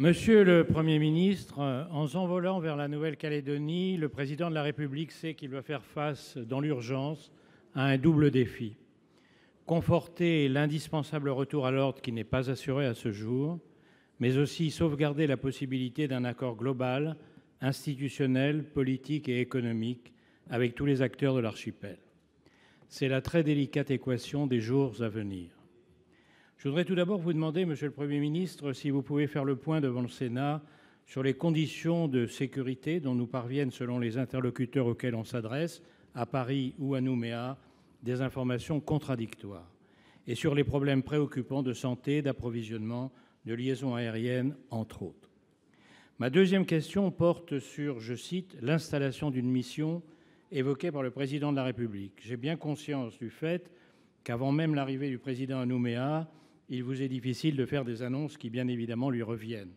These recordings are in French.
Monsieur le Premier ministre, en s'envolant vers la Nouvelle-Calédonie, le Président de la République sait qu'il doit faire face, dans l'urgence, à un double défi. Conforter l'indispensable retour à l'ordre qui n'est pas assuré à ce jour, mais aussi sauvegarder la possibilité d'un accord global, institutionnel, politique et économique avec tous les acteurs de l'archipel. C'est la très délicate équation des jours à venir. Je voudrais tout d'abord vous demander, monsieur le Premier ministre, si vous pouvez faire le point devant le Sénat sur les conditions de sécurité dont nous parviennent, selon les interlocuteurs auxquels on s'adresse, à Paris ou à Nouméa, des informations contradictoires, et sur les problèmes préoccupants de santé, d'approvisionnement, de liaisons aériennes, entre autres. Ma deuxième question porte sur, je cite, l'installation d'une mission évoquée par le Président de la République. J'ai bien conscience du fait qu'avant même l'arrivée du Président à Nouméa, il vous est difficile de faire des annonces qui, bien évidemment, lui reviennent.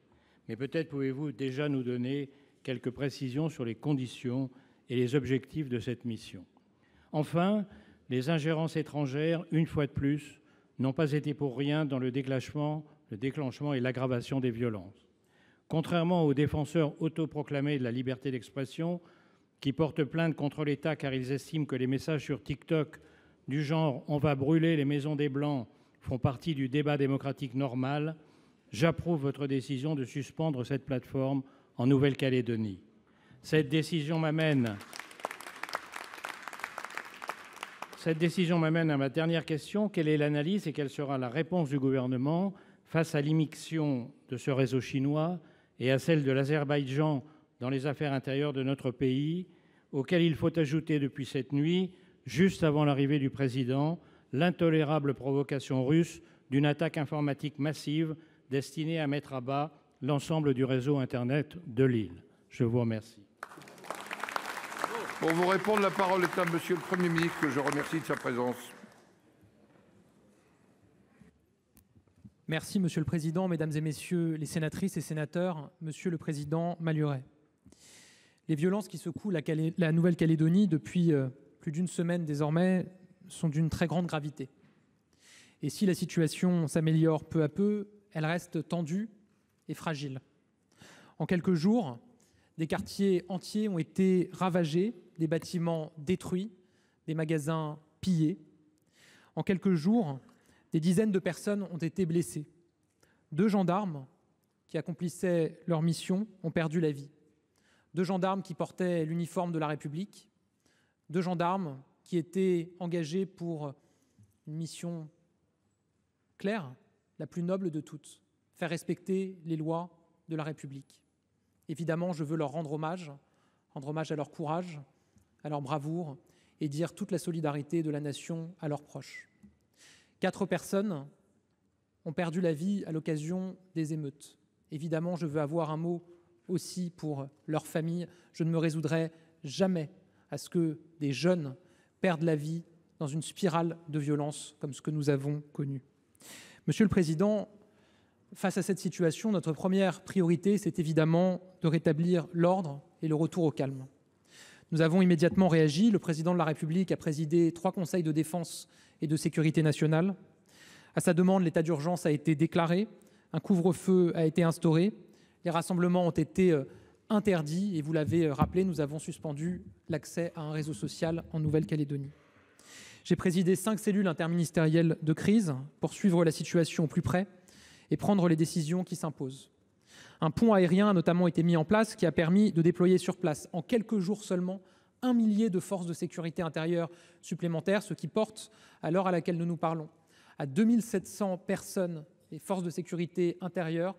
Mais peut-être pouvez-vous déjà nous donner quelques précisions sur les conditions et les objectifs de cette mission. Enfin, les ingérences étrangères, une fois de plus, n'ont pas été pour rien dans le déclenchement et l'aggravation des violences. Contrairement aux défenseurs autoproclamés de la liberté d'expression, qui portent plainte contre l'État car ils estiment que les messages sur TikTok du genre « on va brûler les maisons des Blancs » font partie du débat démocratique normal, j'approuve votre décision de suspendre cette plateforme en Nouvelle-Calédonie. Cette décision m'amène à ma dernière question. Quelle est l'analyse et quelle sera la réponse du gouvernement face à l'immixtion de ce réseau chinois et à celle de l'Azerbaïdjan dans les affaires intérieures de notre pays, auquel il faut ajouter depuis cette nuit, juste avant l'arrivée du président, l'intolérable provocation russe d'une attaque informatique massive destinée à mettre à bas l'ensemble du réseau Internet de l'île. Je vous remercie. Pour vous répondre, la parole est à monsieur le Premier ministre, que je remercie de sa présence. Merci, Monsieur le Président, Mesdames et Messieurs les sénatrices et sénateurs, Monsieur le Président Maluret. Les violences qui secouent la Nouvelle-Calédonie depuis plus d'une semaine désormais sont d'une très grande gravité. Et si la situation s'améliore peu à peu, elle reste tendue et fragile. En quelques jours, des quartiers entiers ont été ravagés, des bâtiments détruits, des magasins pillés. En quelques jours, des dizaines de personnes ont été blessées. 2 gendarmes qui accomplissaient leur mission ont perdu la vie. 2 gendarmes qui portaient l'uniforme de la République. 2 gendarmes qui étaient engagés pour une mission claire, la plus noble de toutes, faire respecter les lois de la République. Évidemment, je veux leur rendre hommage à leur courage, à leur bravoure et dire toute la solidarité de la nation à leurs proches. 4 personnes ont perdu la vie à l'occasion des émeutes. Évidemment, je veux avoir un mot aussi pour leurs familles. Je ne me résoudrai jamais à ce que des jeunes perdent la vie dans une spirale de violence comme ce que nous avons connu. Monsieur le Président, face à cette situation, notre première priorité, c'est évidemment de rétablir l'ordre et le retour au calme. Nous avons immédiatement réagi. Le Président de la République a présidé 3 conseils de défense et de sécurité nationale. À sa demande, l'état d'urgence a été déclaré, un couvre-feu a été instauré, les rassemblements ont été interdits et vous l'avez rappelé, nous avons suspendu l'accès à un réseau social en Nouvelle-Calédonie. J'ai présidé 5 cellules interministérielles de crise pour suivre la situation au plus près et prendre les décisions qui s'imposent. Un pont aérien a notamment été mis en place qui a permis de déployer sur place en quelques jours seulement 1 millier de forces de sécurité intérieure supplémentaires, ce qui porte, à l'heure à laquelle nous parlons, à 2700 personnes et forces de sécurité intérieure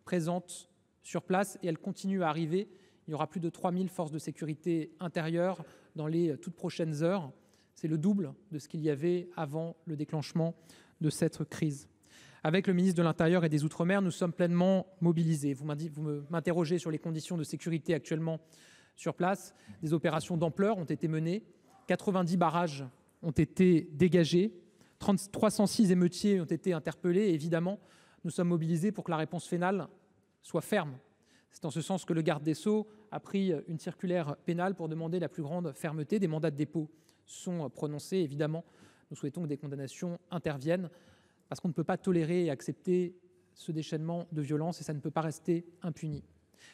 présentes sur place, et elles continuent à arriver. Il y aura plus de 3000 forces de sécurité intérieure dans les toutes prochaines heures. C'est le double de ce qu'il y avait avant le déclenchement de cette crise. Avec le ministre de l'Intérieur et des Outre-mer, nous sommes pleinement mobilisés. Vous m'interrogez sur les conditions de sécurité actuellement sur place. Des opérations d'ampleur ont été menées, 90 barrages ont été dégagés, 306 émeutiers ont été interpellés. Et évidemment, nous sommes mobilisés pour que la réponse pénale soit ferme. C'est en ce sens que le garde des Sceaux a pris une circulaire pénale pour demander la plus grande fermeté. Des mandats de dépôt sont prononcés. Évidemment, nous souhaitons que des condamnations interviennent parce qu'on ne peut pas tolérer et accepter ce déchaînement de violence et ça ne peut pas rester impuni.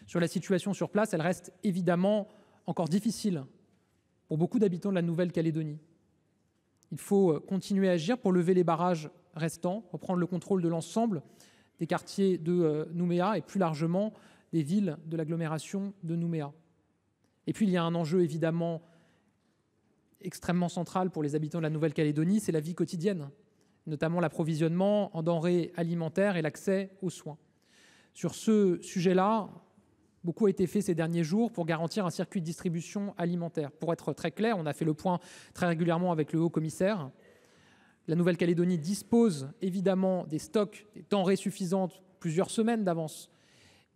Sur la situation sur place, elle reste évidemment encore difficile pour beaucoup d'habitants de la Nouvelle-Calédonie. Il faut continuer à agir pour lever les barrages restants, reprendre le contrôle de l'ensemble des quartiers de Nouméa et plus largement des villes de l'agglomération de Nouméa. Et puis il y a un enjeu évidemment extrêmement central pour les habitants de la Nouvelle-Calédonie, c'est la vie quotidienne, notamment l'approvisionnement en denrées alimentaires et l'accès aux soins. Sur ce sujet-là, beaucoup a été fait ces derniers jours pour garantir un circuit de distribution alimentaire. Pour être très clair, on a fait le point très régulièrement avec le haut-commissaire. La Nouvelle-Calédonie dispose évidemment des stocks, des denrées suffisantes, plusieurs semaines d'avance.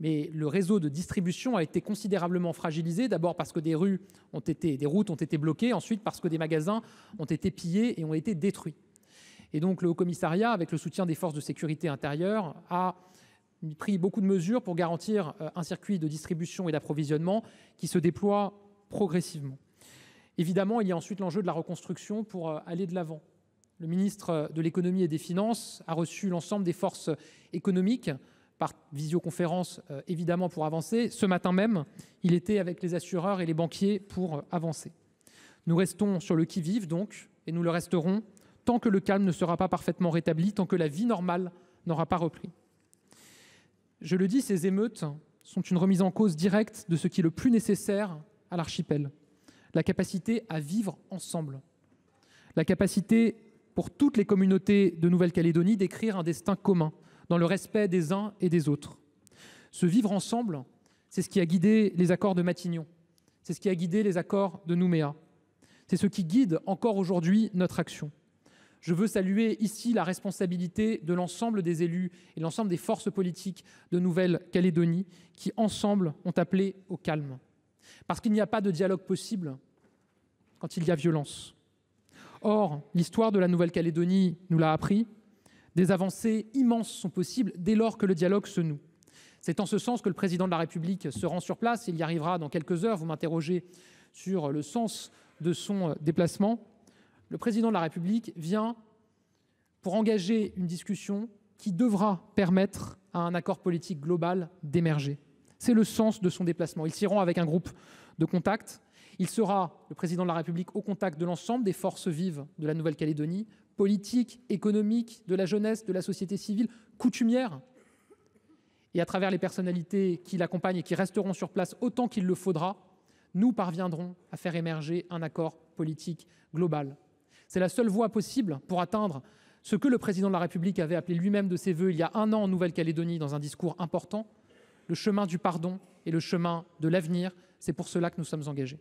Mais le réseau de distribution a été considérablement fragilisé, d'abord parce que des routes ont été bloquées, ensuite parce que des magasins ont été pillés et ont été détruits. Et donc le Haut-Commissariat, avec le soutien des forces de sécurité intérieure, a pris beaucoup de mesures pour garantir un circuit de distribution et d'approvisionnement qui se déploie progressivement. Évidemment, il y a ensuite l'enjeu de la reconstruction pour aller de l'avant. Le ministre de l'Économie et des Finances a reçu l'ensemble des forces économiques par visioconférence, évidemment, pour avancer. Ce matin même, il était avec les assureurs et les banquiers pour avancer. Nous restons sur le qui-vive, donc, et nous le resterons tant que le calme ne sera pas parfaitement rétabli, tant que la vie normale n'aura pas repris. Je le dis, ces émeutes sont une remise en cause directe de ce qui est le plus nécessaire à l'archipel, la capacité à vivre ensemble, la capacité pour toutes les communautés de Nouvelle-Calédonie d'écrire un destin commun, dans le respect des uns et des autres. Ce vivre ensemble, c'est ce qui a guidé les accords de Matignon, c'est ce qui a guidé les accords de Nouméa, c'est ce qui guide encore aujourd'hui notre action. Je veux saluer ici la responsabilité de l'ensemble des élus et l'ensemble des forces politiques de Nouvelle-Calédonie qui, ensemble, ont appelé au calme. Parce qu'il n'y a pas de dialogue possible quand il y a violence. Or, l'histoire de la Nouvelle-Calédonie nous l'a appris, des avancées immenses sont possibles dès lors que le dialogue se noue. C'est en ce sens que le président de la République se rend sur place, il y arrivera dans quelques heures, vous m'interrogez sur le sens de son déplacement. Le président de la République vient pour engager une discussion qui devra permettre à un accord politique global d'émerger. C'est le sens de son déplacement. Il s'y rend avec un groupe de contact. Il sera, le président de la République, au contact de l'ensemble des forces vives de la Nouvelle-Calédonie, politiques, économiques, de la jeunesse, de la société civile, coutumière. Et à travers les personnalités qui l'accompagnent et qui resteront sur place autant qu'il le faudra, nous parviendrons à faire émerger un accord politique global. C'est la seule voie possible pour atteindre ce que le président de la République avait appelé lui-même de ses voeux il y a un an en Nouvelle-Calédonie dans un discours important, le chemin du pardon et le chemin de l'avenir. C'est pour cela que nous sommes engagés.